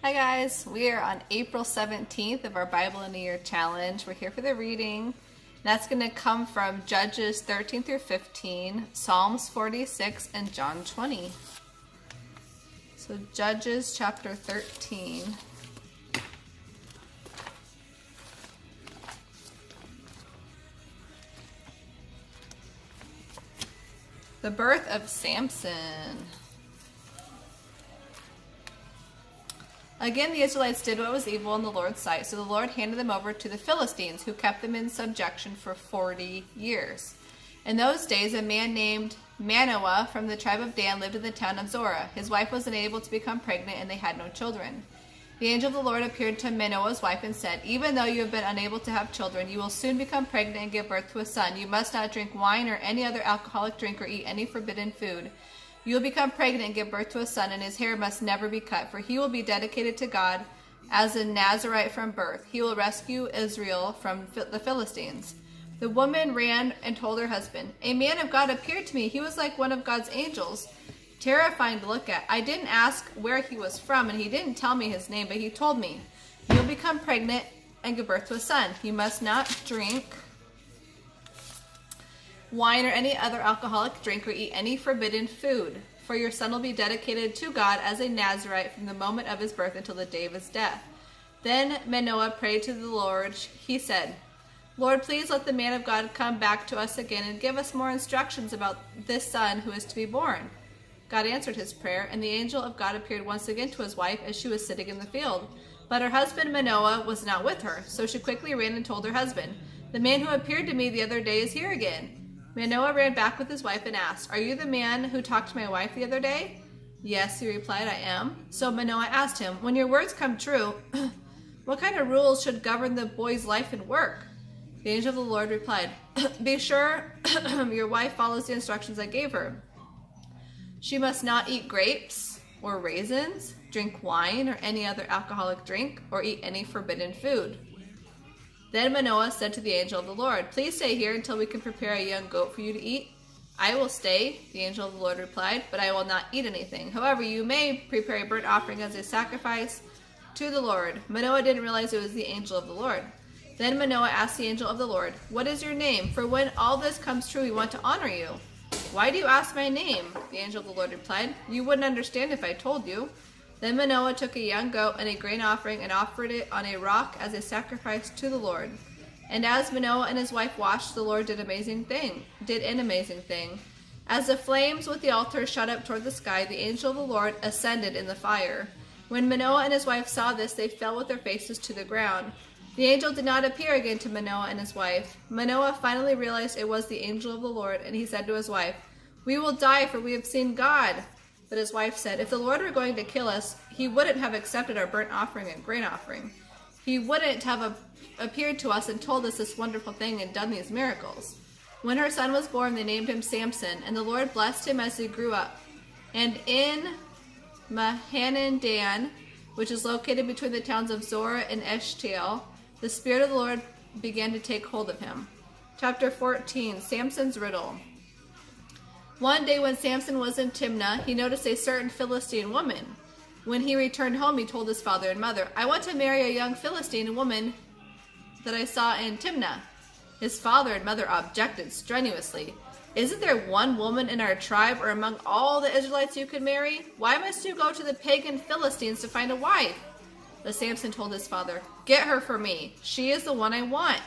Hi guys, we are on April 17th of our Bible in a Year challenge. We're here for the reading. That's going to come from Judges 13 through 15, Psalms 46, and John 20. So Judges chapter 13. The birth of Samson. Again, the Israelites did what was evil in the Lord's sight, so the Lord handed them over to the Philistines, who kept them in subjection for 40 years. In those days, a man named Manoah from the tribe of Dan lived in the town of Zorah. His wife was unable to become pregnant, and they had no children. The angel of the Lord appeared to Manoah's wife and said, "Even though you have been unable to have children, you will soon become pregnant and give birth to a son. You must not drink wine or any other alcoholic drink or eat any forbidden food. You will become pregnant and give birth to a son, and his hair must never be cut, for he will be dedicated to God as a Nazirite from birth. He will rescue Israel from the Philistines." The woman ran and told her husband, "A man of God appeared to me. He was like one of God's angels, terrifying to look at. I didn't ask where he was from, and he didn't tell me his name, but he told me, 'You'll become pregnant and give birth to a son. You must not drink wine or any other alcoholic drink or eat any forbidden food, for your son will be dedicated to God as a Nazirite from the moment of his birth until the day of his death.' Then Manoah prayed to the Lord. He said, 'Lord, please let the man of God come back to us again and give us more instructions about this son who is to be born.' God answered his prayer, and the angel of God appeared once again to his wife as she was sitting in the field. But her husband Manoah was not with her, so she quickly ran and told her husband, 'The man who appeared to me the other day is here again.' Manoah ran back with his wife and asked, 'Are you the man who talked to my wife the other day?' 'Yes,' he replied, 'I am.' So Manoah asked him, 'When your words come true, what kind of rules should govern the boy's life and work?' The angel of the Lord replied, 'Be sure your wife follows the instructions I gave her. She must not eat grapes or raisins, drink wine or any other alcoholic drink, or eat any forbidden food.' Then Manoah said to the angel of the Lord, 'Please stay here until we can prepare a young goat for you to eat.' 'I will stay,' the angel of the Lord replied, 'but I will not eat anything. However, you may prepare a burnt offering as a sacrifice to the Lord.' Manoah didn't realize it was the angel of the Lord. Then Manoah asked the angel of the Lord, 'What is your name? For when all this comes true, we want to honor you.' 'Why do you ask my name?' the angel of the Lord replied. 'You wouldn't understand if I told you.' Then Manoah took a young goat and a grain offering and offered it on a rock as a sacrifice to the Lord. And as Manoah and his wife watched, the Lord did an amazing thing. As the flames with the altar shot up toward the sky, the angel of the Lord ascended in the fire. When Manoah and his wife saw this, they fell with their faces to the ground. The angel did not appear again to Manoah and his wife. Manoah finally realized it was the angel of the Lord, and he said to his wife, 'We will die, for we have seen God.' But his wife said, 'If the Lord were going to kill us, he wouldn't have accepted our burnt offering and grain offering. He wouldn't have appeared to us and told us this wonderful thing and done these miracles.' When her son was born, they named him Samson, and the Lord blessed him as he grew up. And in Mahanaim Dan, which is located between the towns of Zorah and Eshtaol, the Spirit of the Lord began to take hold of him." Chapter 14, Samson's Riddle. One day when Samson was in Timnah, he noticed a certain Philistine woman. When he returned home, he told his father and mother, "I want to marry a young Philistine woman that I saw in Timnah." His father and mother objected strenuously. "Isn't there one woman in our tribe or among all the Israelites you could marry? Why must you go to the pagan Philistines to find a wife?" But Samson told his father, "Get her for me. She is the one I want."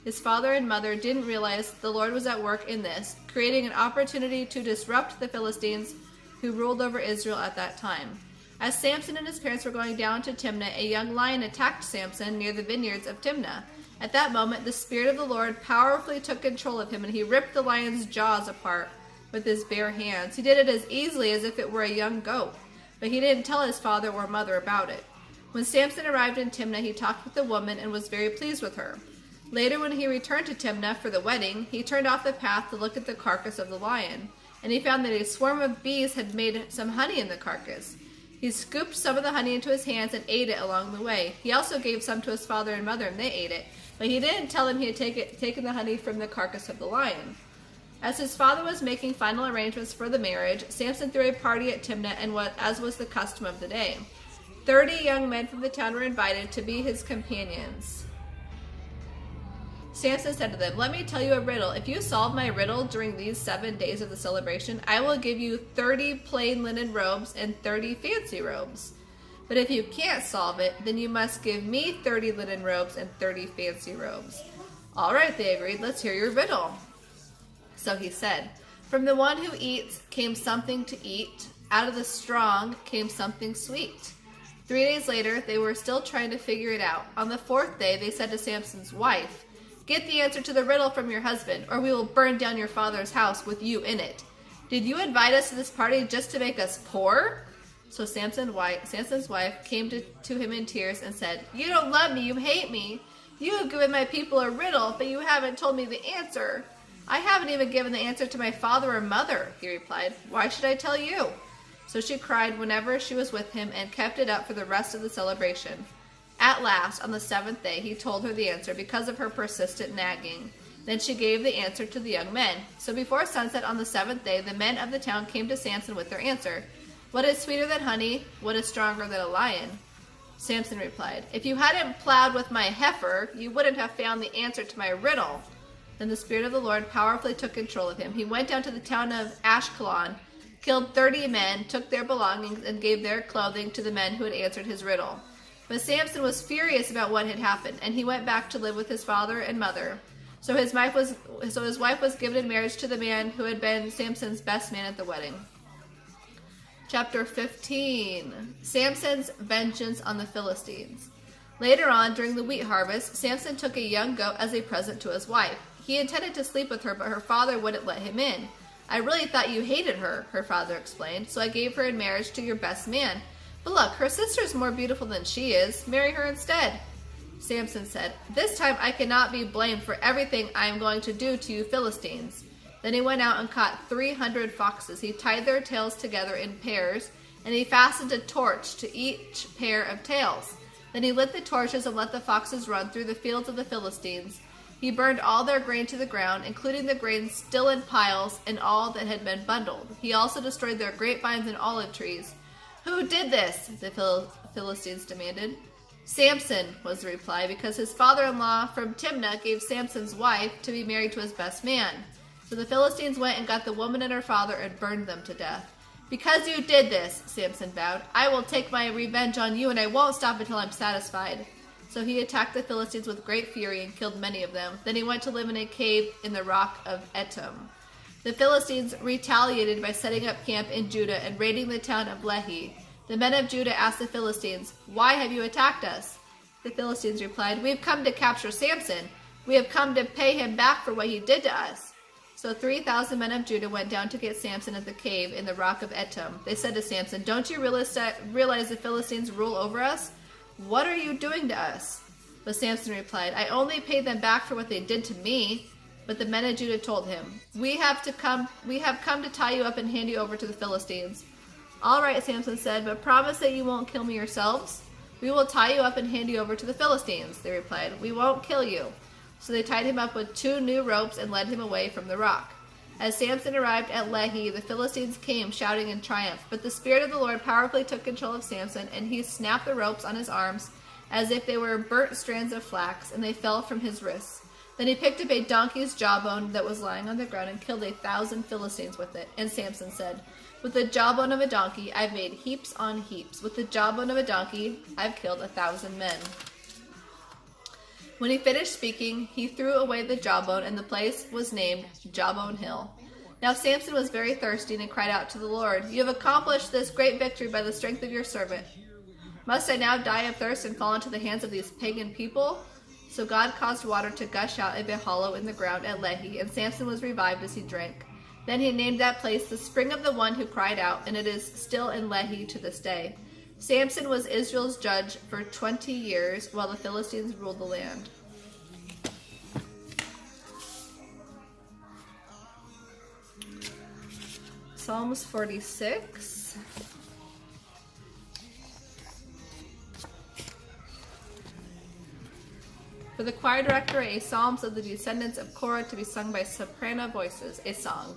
His father and mother didn't realize the Lord was at work in this, creating an opportunity to disrupt the Philistines who ruled over Israel at that time. As Samson and his parents were going down to Timnah, a young lion attacked Samson near the vineyards of Timnah. At that moment, the Spirit of the Lord powerfully took control of him, and he ripped the lion's jaws apart with his bare hands. He did it as easily as if it were a young goat, but he didn't tell his father or mother about it. When Samson arrived in Timnah, he talked with the woman and was very pleased with her. Later, when he returned to Timnah for the wedding, he turned off the path to look at the carcass of the lion, and he found that a swarm of bees had made some honey in the carcass. He scooped some of the honey into his hands and ate it along the way. He also gave some to his father and mother, and they ate it, but he didn't tell them he had taken the honey from the carcass of the lion. As his father was making final arrangements for the marriage, Samson threw a party at Timnah, as was the custom of the day. 30 young men from the town were invited to be his companions. Samson said to them, "Let me tell you a riddle. If you solve my riddle during these 7 days of the celebration, I will give you 30 plain linen robes and 30 fancy robes. But if you can't solve it, then you must give me 30 linen robes and 30 fancy robes." "All right," they agreed. "Let's hear your riddle." So he said, "From the one who eats came something to eat. Out of the strong came something sweet." 3 days later, they were still trying to figure it out. On the 4th day, they said to Samson's wife, "Get the answer to the riddle from your husband, or we will burn down your father's house with you in it. Did you invite us to this party just to make us poor?" So Samson's wife came to him in tears and said, "You don't love me, you hate me. You have given my people a riddle, but you haven't told me the answer." "I haven't even given the answer to my father or mother," he replied. "Why should I tell you?" So she cried whenever she was with him and kept it up for the rest of the celebration. At last, on the 7th day, he told her the answer because of her persistent nagging. Then she gave the answer to the young men. So before sunset on the 7th day, the men of the town came to Samson with their answer. "What is sweeter than honey? What is stronger than a lion?" Samson replied, "If you hadn't plowed with my heifer, you wouldn't have found the answer to my riddle." Then the Spirit of the Lord powerfully took control of him. He went down to the town of Ashkelon, killed 30 men, took their belongings, and gave their clothing to the men who had answered his riddle. But Samson was furious about what had happened, and he went back to live with his father and mother. So his wife was given in marriage to the man who had been Samson's best man at the wedding. Chapter 15. Samson's vengeance on the Philistines. Later on, during the wheat harvest, Samson took a young goat as a present to his wife. He intended to sleep with her, but her father wouldn't let him in. "I really thought you hated her," her father explained, "so I gave her in marriage to your best man. But look, her sister is more beautiful than she is. Marry her instead." Samson said, "This time I cannot be blamed for everything I am going to do to you Philistines." Then he went out and caught 300 foxes. He tied their tails together in pairs, and he fastened a torch to each pair of tails. Then he lit the torches and let the foxes run through the fields of the Philistines. He burned all their grain to the ground, including the grain still in piles and all that had been bundled. He also destroyed their grapevines and olive trees. "Who did this?" the Philistines demanded. "Samson," was the reply, because his father-in-law from Timnah gave Samson's wife to be married to his best man. So the Philistines went and got the woman and her father and burned them to death. "Because you did this," Samson vowed, "I will take my revenge on you, and I won't stop until I'm satisfied." So he attacked the Philistines with great fury and killed many of them. Then he went to live in a cave in the rock of Etam. The Philistines retaliated by setting up camp in Judah and raiding the town of Lehi. The men of Judah asked the Philistines, "Why have you attacked us?" The Philistines replied, "We have come to capture Samson. We have come to pay him back for what he did to us." So 3,000 men of Judah went down to get Samson at the cave in the rock of Etam. They said to Samson, "Don't you realize the Philistines rule over us? What are you doing to us?" But Samson replied, "I only paid them back for what they did to me." But the men of Judah told him, We have come to tie you up and hand you over to the Philistines." "All right," Samson said, "but promise that you won't kill me yourselves." "We will tie you up and hand you over to the Philistines," they replied. "We won't kill you." So they tied him up with 2 new ropes and led him away from the rock. As Samson arrived at Lehi, the Philistines came shouting in triumph. But the Spirit of the Lord powerfully took control of Samson, and he snapped the ropes on his arms as if they were burnt strands of flax, and they fell from his wrists. Then he picked up a donkey's jawbone that was lying on the ground and killed 1,000 Philistines with it. And Samson said, "With the jawbone of a donkey, I've made heaps on heaps. With the jawbone of a donkey, I've killed 1,000 men." When he finished speaking, he threw away the jawbone, and the place was named Jawbone Hill. Now Samson was very thirsty, and he cried out to the Lord, "You have accomplished this great victory by the strength of your servant. Must I now die of thirst and fall into the hands of these pagan people?" So God caused water to gush out of a hollow in the ground at Lehi, and Samson was revived as he drank. Then he named that place the Spring of the One Who Cried Out, and it is still in Lehi to this day. Samson was Israel's judge for 20 years while the Philistines ruled the land. Psalms 46. For the choir director, a psalms of the descendants of Korah to be sung by soprano voices, a song.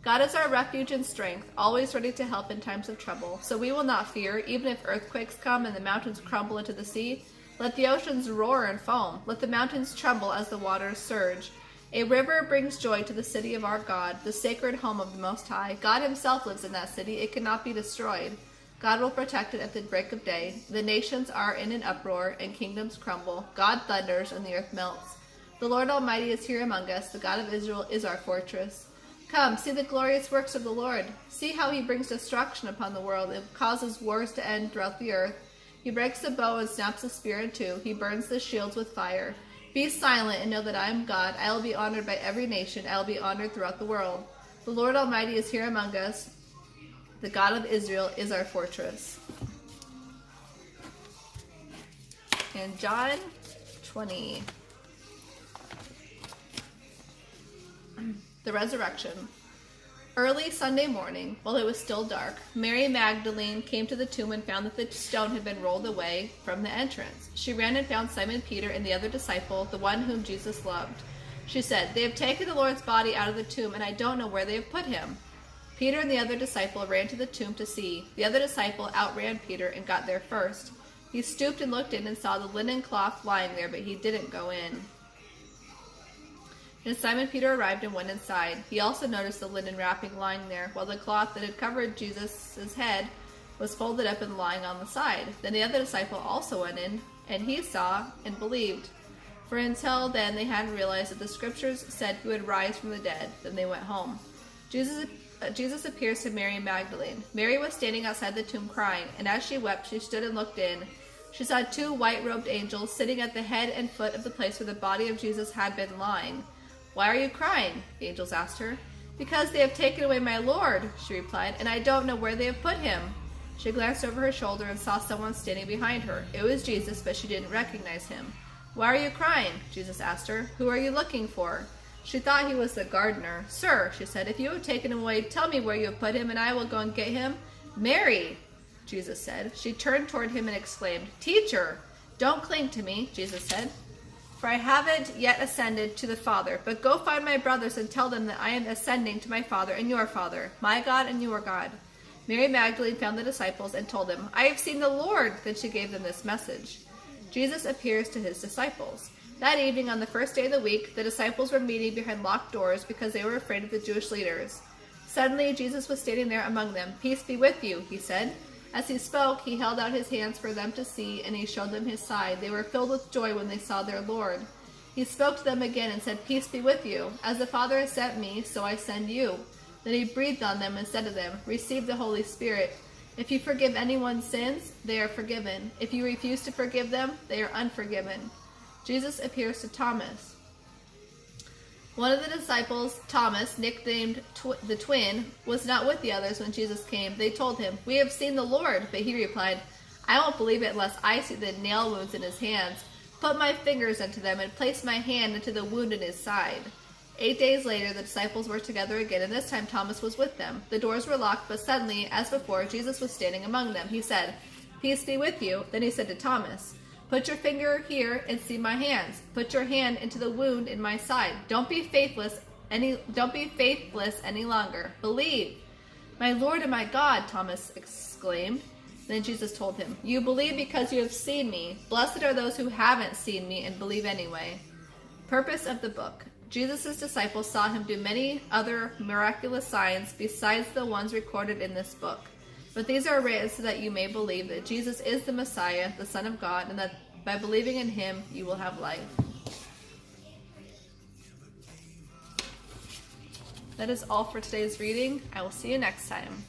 God is our refuge and strength, always ready to help in times of trouble. So we will not fear, even if earthquakes come and the mountains crumble into the sea. Let the oceans roar and foam. Let the mountains tremble as the waters surge. A river brings joy to the city of our God, the sacred home of the Most High. God himself lives in that city. It cannot be destroyed. God will protect it at the break of day. The nations are in an uproar, and kingdoms crumble. God thunders, and the earth melts. The Lord Almighty is here among us. The God of Israel is our fortress. Come, see the glorious works of the Lord. See how he brings destruction upon the world and causes wars to end throughout the earth. He breaks the bow and snaps the spear in two. He burns the shields with fire. Be silent and know that I am God. I will be honored by every nation. I will be honored throughout the world. The Lord Almighty is here among us. The God of Israel is our fortress. And John 20. The resurrection. Early Sunday morning, while it was still dark, Mary Magdalene came to the tomb and found that the stone had been rolled away from the entrance. She ran and found Simon Peter and the other disciple, the one whom Jesus loved. She said, "They have taken the Lord's body out of the tomb, and I don't know where they have put him." Peter and the other disciple ran to the tomb to see. The other disciple outran Peter and got there first. He stooped and looked in and saw the linen cloth lying there, but he didn't go in. And Simon Peter arrived and went inside. He also noticed the linen wrapping lying there, while the cloth that had covered Jesus' head was folded up and lying on the side. Then the other disciple also went in, and he saw and believed. For until then they hadn't realized that the scriptures said he would rise from the dead. Then they went home. Jesus appears to Mary Magdalene. Mary was standing outside the tomb crying, and as she wept, she stood and looked in. She saw two white-robed angels sitting at the head and foot of the place where the body of Jesus had been lying. "Why are you crying?" the angels asked her. "Because they have taken away my Lord," she replied, "and I don't know where they have put him." She glanced over her shoulder and saw someone standing behind her. It was Jesus, but she didn't recognize him. "Why are you crying?" Jesus asked her. "Who are you looking for?" She thought he was the gardener. "Sir," she said, "if you have taken him away, tell me where you have put him, and I will go and get him." "Mary," Jesus said. She turned toward him and exclaimed, "Teacher!" "Don't cling to me," Jesus said, "for I haven't yet ascended to the Father. But go find my brothers and tell them that I am ascending to my Father and your Father, my God and your God." Mary Magdalene found the disciples and told them, "I have seen the Lord." Then she gave them this message. Jesus appears to his disciples. That evening, on the first day of the week, the disciples were meeting behind locked doors because they were afraid of the Jewish leaders. Suddenly, Jesus was standing there among them. "Peace be with you," he said. As he spoke, he held out his hands for them to see, and he showed them his side. They were filled with joy when they saw their Lord. He spoke to them again and said, "Peace be with you. As the Father has sent me, so I send you." Then he breathed on them and said to them, "Receive the Holy Spirit. If you forgive anyone's sins, they are forgiven. If you refuse to forgive them, they are unforgiven." Jesus appears to Thomas. One of the disciples, Thomas, nicknamed the twin, was not with the others when Jesus came. They told him, "We have seen the Lord." But he replied, "I won't believe it unless I see the nail wounds in his hands, put my fingers into them, and place my hand into the wound in his side." 8 days later, the disciples were together again, and this time Thomas was with them. The doors were locked, but suddenly, as before, Jesus was standing among them. He said, "Peace be with you." Then he said to Thomas, "Put your finger here and see my hands. Put your hand into the wound in my side. Don't be faithless any longer. Believe." "My Lord and my God," Thomas exclaimed. Then Jesus told him, "You believe because you have seen me. Blessed are those who haven't seen me and believe anyway." Purpose of the book. Jesus' disciples saw him do many other miraculous signs besides the ones recorded in this book. But these are written so that you may believe that Jesus is the Messiah, the Son of God, and that by believing in him, you will have life. That is all for today's reading. I will see you next time.